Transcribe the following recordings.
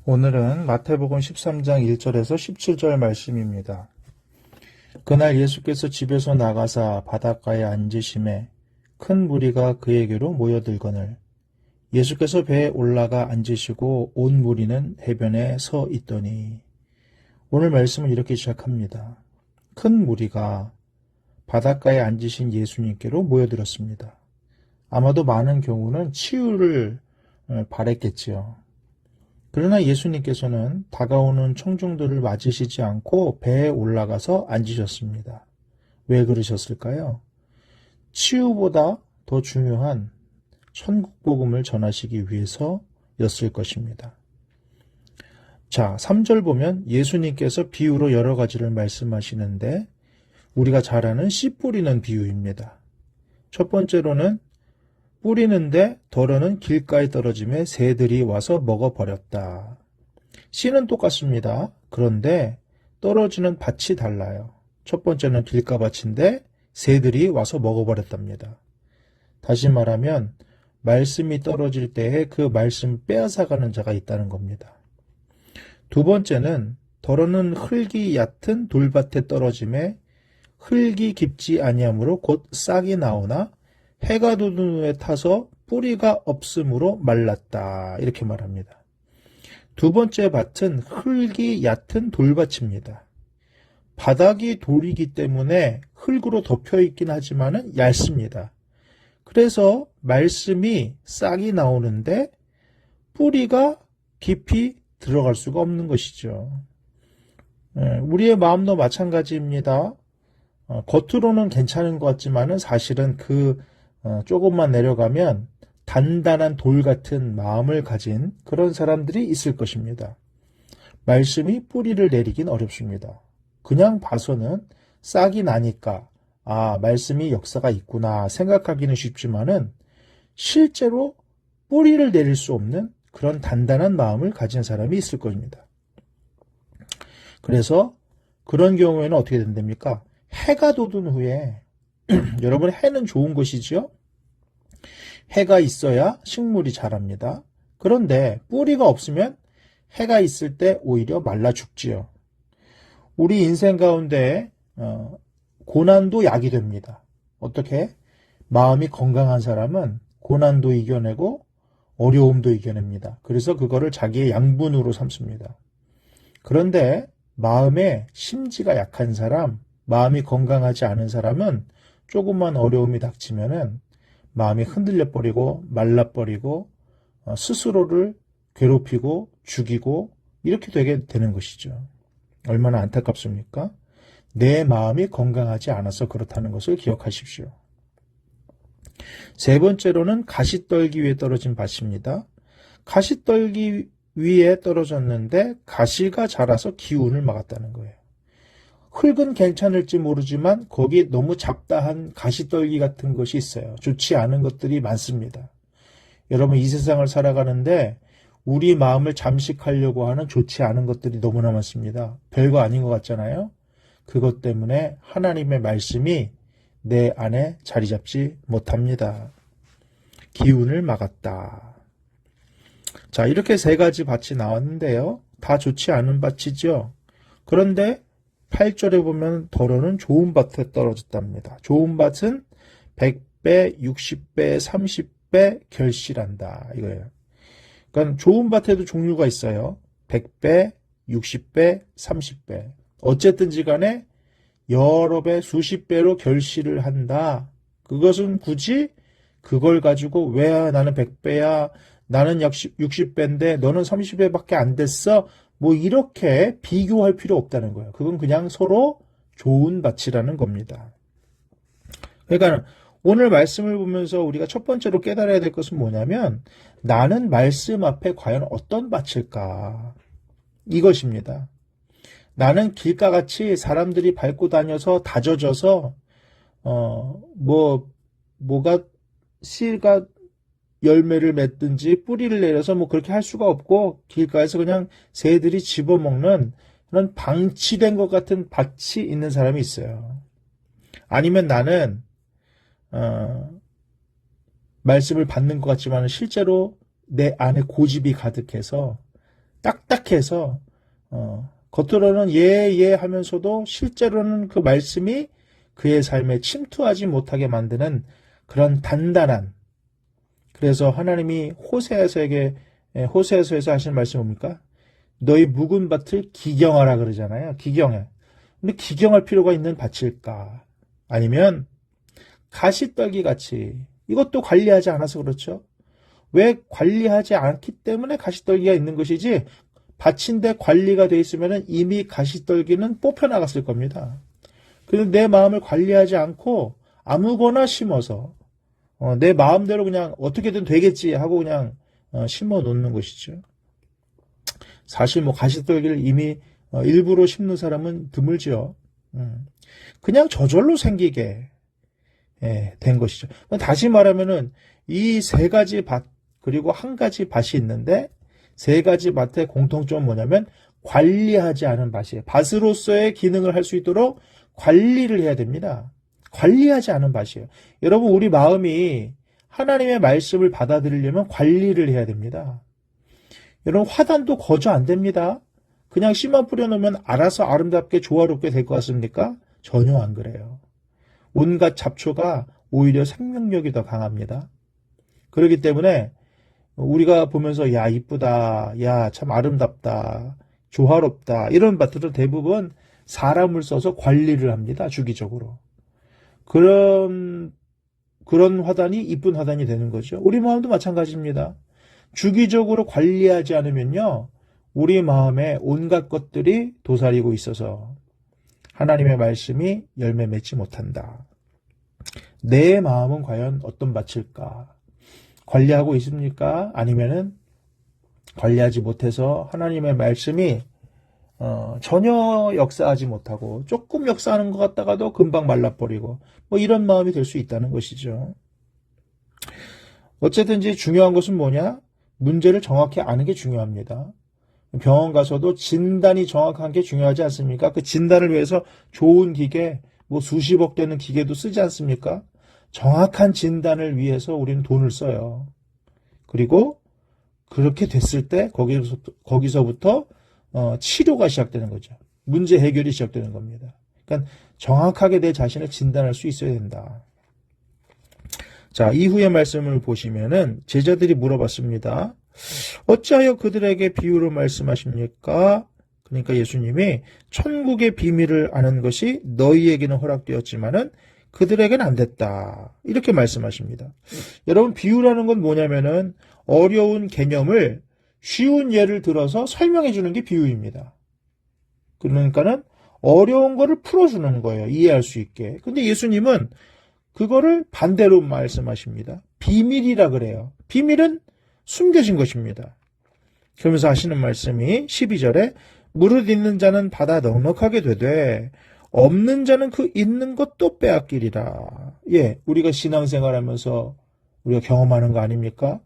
오늘은 마태복음 13장 1절에서 17절 말씀입니다. 그날 예수께서 집에서 나가사 바닷가에 앉으심에 큰 무리가 그에게로 모여들거늘 예수께서 배에 올라가 앉으시고 온 무리는 해변에 서 있더니. 오늘 말씀은 이렇게 시작합니다. 큰 무리가 바닷가에 앉으신 예수님께로 모여들었습니다. 아마도 많은 경우는 치유를 바랬겠지요. 그러나 예수님께서는 다가오는 청중들을 맞으시지 않고 배에 올라가서 앉으셨습니다. 왜 그러셨을까요? 치유보다 더 중요한 천국 복음을 전하시기 위해서였을 것입니다. 자, 3절 보면 예수님께서 비유로 여러 가지를 말씀하시는데 우리가 잘 아는 씨 뿌리는 비유입니다. 첫 번째로는 뿌리는데 덜어는 길가에 떨어짐에 새들이 와서 먹어버렸다. 씨는 똑같습니다. 그런데 떨어지는 밭이 달라요. 첫 번째는 길가밭인데 새들이 와서 먹어버렸답니다. 다시 말하면 말씀이 떨어질 때에 그 말씀 빼앗아가는 자가 있다는 겁니다. 두 번째는 덜어는 흙이 얕은 돌밭에 떨어짐에 흙이 깊지 아니하므로 곧 싹이 나오나 해가 돋은 후에 타서 뿌리가 없으므로 말랐다. 이렇게 말합니다. 두 번째 밭은 흙이 얕은 돌밭입니다. 바닥이 돌이기 때문에 흙으로 덮여 있긴 하지만 얇습니다. 그래서 말씀이 싹이 나오는데 뿌리가 깊이 들어갈 수가 없는 것이죠. 우리의 마음도 마찬가지입니다. 겉으로는 괜찮은 것 같지만은 사실은 조금만 내려가면 단단한 돌 같은 마음을 가진 그런 사람들이 있을 것입니다. 말씀이 뿌리를 내리긴 어렵습니다. 그냥 봐서는 싹이 나니까 말씀이 역사가 있구나 생각하기는 쉽지만은 실제로 뿌리를 내릴 수 없는 그런 단단한 마음을 가진 사람이 있을 겁니다. 그래서 그런 경우에는 어떻게 된답니까? 해가 돋은 후에 여러분, 해는 좋은 것이죠. 해가 있어야 식물이 자랍니다. 그런데 뿌리가 없으면 해가 있을 때 오히려 말라 죽지요. 우리 인생 가운데 고난도 약이 됩니다. 어떻게? 마음이 건강한 사람은 고난도 이겨내고 어려움도 이겨냅니다. 그래서 그거를 자기의 양분으로 삼습니다. 그런데 마음에 심지가 약한 사람, 마음이 건강하지 않은 사람은 조금만 어려움이 닥치면은 마음이 흔들려 버리고 말라버리고 스스로를 괴롭히고 죽이고 이렇게 되게 되는 것이죠. 얼마나 안타깝습니까? 내 마음이 건강하지 않아서 그렇다는 것을 기억하십시오. 세 번째로는 가시떨기 위에 떨어진 밭입니다. 가시떨기 위에 떨어졌는데 가시가 자라서 기운을 막았다는 거예요. 흙은 괜찮을지 모르지만 거기 너무 잡다한 가시떨기 같은 것이 있어요. 좋지 않은 것들이 많습니다. 여러분, 이 세상을 살아가는데 우리 마음을 잠식하려고 하는 좋지 않은 것들이 너무나 많습니다. 별거 아닌 것 같잖아요. 그것 때문에 하나님의 말씀이 내 안에 자리 잡지 못합니다. 기운을 막았다. 자, 이렇게 세 가지 밭이 나왔는데요. 다 좋지 않은 밭이죠. 그런데 8절에 보면 덜어는 좋은 밭에 떨어졌답니다. 좋은 밭은 100배, 60배, 30배 결실한다. 이거예요. 그러니까 좋은 밭에도 종류가 있어요. 100배, 60배, 30배. 어쨌든지 간에 여러 배, 수십 배로 결실을 한다. 그것은 굳이 그걸 가지고 왜 나는 100배야, 나는 60배인데 너는 30배밖에 안 됐어. 뭐 이렇게 비교할 필요 없다는 거예요. 그건 그냥 서로 좋은 밭이라는 겁니다. 그러니까 오늘 말씀을 보면서 우리가 첫 번째로 깨달아야 될 것은 뭐냐면 나는 말씀 앞에 과연 어떤 밭일까? 이것입니다. 나는 길가같이 사람들이 밟고 다녀서 다져져서 뭐가 씨가 열매를 맺든지 뿌리를 내려서 뭐 그렇게 할 수가 없고 길가에서 그냥 새들이 집어먹는 그런 방치된 것 같은 밭이 있는 사람이 있어요. 아니면 나는 말씀을 받는 것 같지만 실제로 내 안에 고집이 가득해서 딱딱해서 겉으로는 예 하면서도 실제로는 그 말씀이 그의 삶에 침투하지 못하게 만드는 그런 단단한, 그래서 하나님이 호세아서에서 하신 말씀이 뭡니까? 너희 묵은 밭을 기경하라 그러잖아요. 기경해. 근데 기경할 필요가 있는 밭일까? 아니면 가시떨기 같이, 이것도 관리하지 않아서 그렇죠. 왜 관리하지 않기 때문에 가시떨기가 있는 것이지, 밭인데 관리가 돼 있으면 이미 가시떨기는 뽑혀나갔을 겁니다. 그런데 내 마음을 관리하지 않고 아무거나 심어서 내 마음대로 그냥 어떻게든 되겠지 하고 그냥 심어 놓는 것이죠. 사실 뭐 가시떨기를 이미 일부러 심는 사람은 드물죠. 그냥 저절로 생기게 된 것이죠. 다시 말하면은 이 세 가지 밭 그리고 한 가지 밭이 있는데, 세 가지 밭의 공통점은 뭐냐면 관리하지 않은 밭이에요. 밭으로서의 기능을 할 수 있도록 관리를 해야 됩니다. 관리하지 않은 밭이에요. 여러분, 우리 마음이 하나님의 말씀을 받아들이려면 관리를 해야 됩니다. 여러분, 화단도 거저 안 됩니다. 그냥 씨만 뿌려놓으면 알아서 아름답게 조화롭게 될 것 같습니까? 전혀 안 그래요. 온갖 잡초가 오히려 생명력이 더 강합니다. 그렇기 때문에 우리가 보면서 야 이쁘다, 야 참 아름답다, 조화롭다, 이런 밭들은 대부분 사람을 써서 관리를 합니다. 주기적으로. 그런 화단이 이쁜 화단이 되는 거죠. 우리 마음도 마찬가지입니다. 주기적으로 관리하지 않으면요, 우리 마음에 온갖 것들이 도사리고 있어서 하나님의 말씀이 열매 맺지 못한다. 내 마음은 과연 어떤 밭일까? 관리하고 있습니까? 아니면은 관리하지 못해서 하나님의 말씀이 전혀 역사하지 못하고 조금 역사하는 것 같다가도 금방 말라버리고 뭐 이런 마음이 될 수 있다는 것이죠. 어쨌든지 중요한 것은 뭐냐? 문제를 정확히 아는 게 중요합니다. 병원 가서도 진단이 정확한 게 중요하지 않습니까? 그 진단을 위해서 좋은 기계, 뭐 수십억 되는 기계도 쓰지 않습니까? 정확한 진단을 위해서 우리는 돈을 써요. 그리고 그렇게 됐을 때 거기서부터 치료가 시작되는 거죠. 문제 해결이 시작되는 겁니다. 그러니까 정확하게 내 자신을 진단할 수 있어야 된다. 자, 이후의 말씀을 보시면은 제자들이 물어봤습니다. 어찌하여 그들에게 비유로 말씀하십니까? 그러니까 예수님이 천국의 비밀을 아는 것이 너희에게는 허락되었지만은 그들에게는 안 됐다. 이렇게 말씀하십니다. 여러분, 비유라는 건 뭐냐면은 어려운 개념을 쉬운 예를 들어서 설명해 주는 게 비유입니다. 그러니까는 어려운 거를 풀어주는 거예요. 이해할 수 있게. 근데 예수님은 그거를 반대로 말씀하십니다. 비밀이라 그래요. 비밀은 숨겨진 것입니다. 그러면서 하시는 말씀이 12절에 무릇 있는 자는 받아 넉넉하게 되되 없는 자는 그 있는 것도 빼앗기리라. 예, 우리가 신앙생활하면서 우리가 경험하는 거 아닙니까?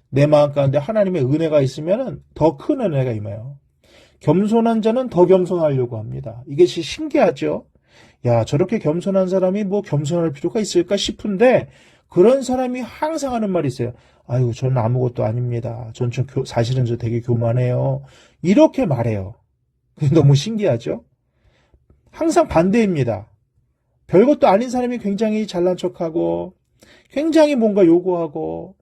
내 마음 가운데 하나님의 은혜가 있으면 더 큰 은혜가 임해요. 겸손한 자는 더 겸손하려고 합니다. 이것이 신기하죠? 야, 저렇게 겸손한 사람이 뭐 겸손할 필요가 있을까 싶은데 그런 사람이 항상 하는 말이 있어요. 아유, 저는 아무것도 아닙니다. 사실은 저 되게 교만해요. 이렇게 말해요. 너무 신기하죠? 항상 반대입니다. 별것도 아닌 사람이 굉장히 잘난 척하고 굉장히 뭔가 요구하고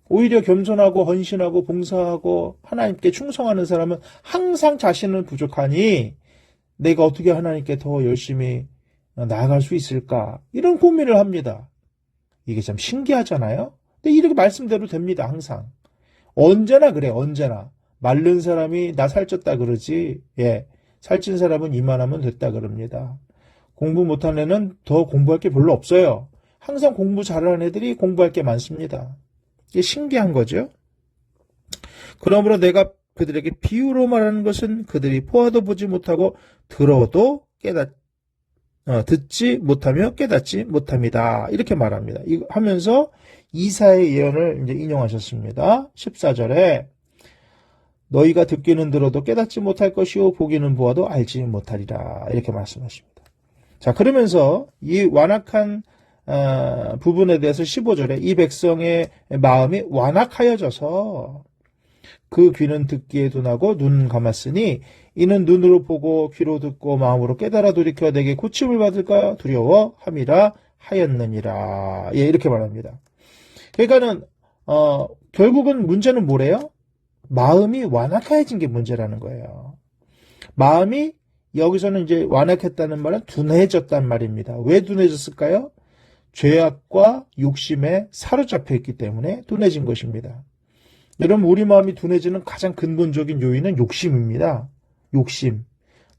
오히려 겸손하고 헌신하고 봉사하고 하나님께 충성하는 사람은 항상 자신은 부족하니 내가 어떻게 하나님께 더 열심히 나아갈 수 있을까? 이런 고민을 합니다. 이게 참 신기하잖아요? 근데 이렇게 말씀대로 됩니다. 항상. 언제나 그래. 언제나. 마른 사람이 나 살쪘다 그러지. 예, 살찐 사람은 이만하면 됐다 그럽니다. 공부 못한 애는 더 공부할 게 별로 없어요. 항상 공부 잘하는 애들이 공부할 게 많습니다. 이게 신기한 거죠. 그러므로 내가 그들에게 비유로 말하는 것은 그들이 보아도 보지 못하고 들어도 듣지 못하며 깨닫지 못합니다. 이렇게 말합니다. 하면서 이사야의 예언을 이제 인용하셨습니다. 14절에 너희가 듣기는 들어도 깨닫지 못할 것이요 보기는 보아도 알지 못하리라. 이렇게 말씀하십니다. 자, 그러면서 이 완악한 부분에 대해서 15절에 이 백성의 마음이 완악하여져서 그 귀는 듣기에 둔하고 눈은 감았으니 이는 눈으로 보고 귀로 듣고 마음으로 깨달아 돌이켜 내게 고침을 받을까 두려워함이라 하였느니라. 예, 이렇게 말합니다. 그러니까는 결국은 문제는 뭐래요? 마음이 완악해진 게 문제라는 거예요. 마음이 여기서는 이제 완악했다는 말은 둔해졌단 말입니다. 왜 둔해졌을까요? 죄악과 욕심에 사로잡혀 있기 때문에 둔해진 것입니다. 여러분, 우리 마음이 둔해지는 가장 근본적인 요인은 욕심입니다. 욕심.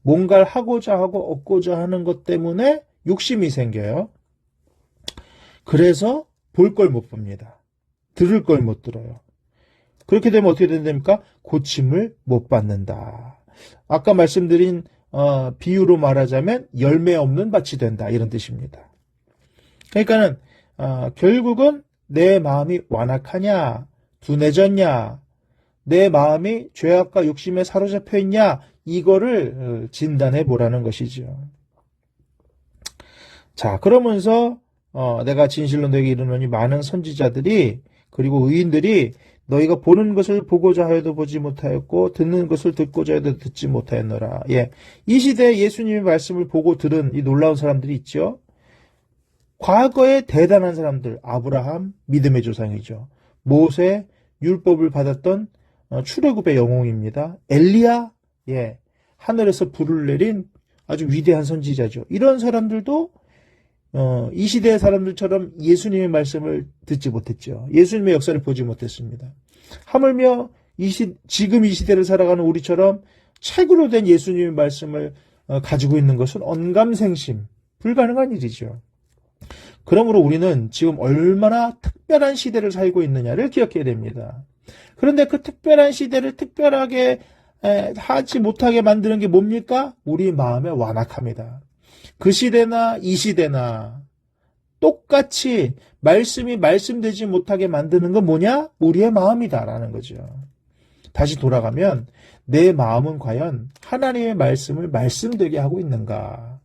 뭔가를 하고자 하고 얻고자 하는 것 때문에 욕심이 생겨요. 그래서 볼 걸 못 봅니다. 들을 걸 못 들어요. 그렇게 되면 어떻게 된답니까? 고침을 못 받는다. 아까 말씀드린 비유로 말하자면 열매 없는 밭이 된다, 이런 뜻입니다. 그러니까는 결국은 내 마음이 완악하냐, 둔해졌냐, 내 마음이 죄악과 욕심에 사로잡혀 있냐, 이거를 진단해 보라는 것이죠. 자, 그러면서 내가 진실로 너에게 이르노니 많은 선지자들이 그리고 의인들이 너희가 보는 것을 보고자 하여도 보지 못하였고 듣는 것을 듣고자 해도 듣지 못하였노라. 예, 이 시대에 예수님의 말씀을 보고 들은 이 놀라운 사람들이 있죠. 과거에 대단한 사람들, 아브라함, 믿음의 조상이죠. 모세, 율법을 받았던 출애굽의 영웅입니다. 엘리야, 예, 하늘에서 불을 내린 아주 위대한 선지자죠. 이런 사람들도 이 시대의 사람들처럼 예수님의 말씀을 듣지 못했죠. 예수님의 역사를 보지 못했습니다. 하물며 지금 이 시대를 살아가는 우리처럼 책으로 된 예수님의 말씀을 가지고 있는 것은 언감생심, 불가능한 일이죠. 그러므로 우리는 지금 얼마나 특별한 시대를 살고 있느냐를 기억해야 됩니다. 그런데 그 특별한 시대를 특별하게 하지 못하게 만드는 게 뭡니까? 우리 마음의 완악함이다. 그 시대나 이 시대나 똑같이 말씀이 말씀되지 못하게 만드는 건 뭐냐? 우리의 마음이다라는 거죠. 다시 돌아가면 내 마음은 과연 하나님의 말씀을 말씀되게 하고 있는가?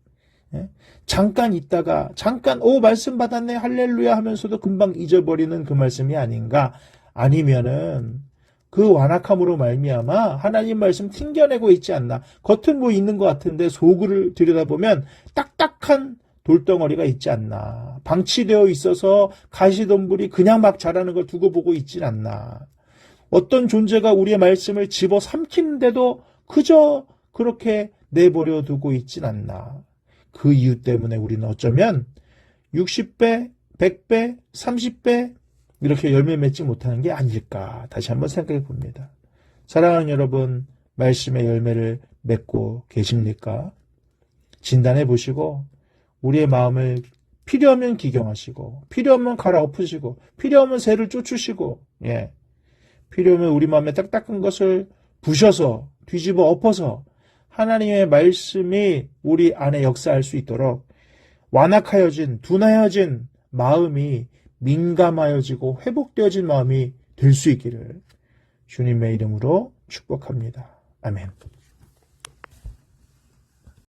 잠깐 있다가 잠깐 말씀 받았네 할렐루야 하면서도 금방 잊어버리는 그 말씀이 아닌가? 아니면은 그 완악함으로 말미암아 하나님 말씀 튕겨내고 있지 않나? 겉은 뭐 있는 것 같은데 속을 들여다보면 딱딱한 돌덩어리가 있지 않나? 방치되어 있어서 가시덤불이 그냥 막 자라는 걸 두고 보고 있지 않나? 어떤 존재가 우리의 말씀을 집어삼키는데도 그저 그렇게 내버려 두고 있진 않나? 그 이유 때문에 우리는 어쩌면 60배, 100배, 30배 이렇게 열매 맺지 못하는 게 아닐까 다시 한번 생각해 봅니다. 사랑하는 여러분, 말씀의 열매를 맺고 계십니까? 진단해 보시고 우리의 마음을 필요하면 기경하시고 필요하면 갈아엎으시고 필요하면 새를 쫓으시고 필요하면 우리 마음에 딱딱한 것을 부셔서 뒤집어 엎어서 하나님의 말씀이 우리 안에 역사할 수 있도록 완악하여진 둔하여진 마음이 민감하여지고 회복되어진 마음이 될 수 있기를 주님의 이름으로 축복합니다. 아멘.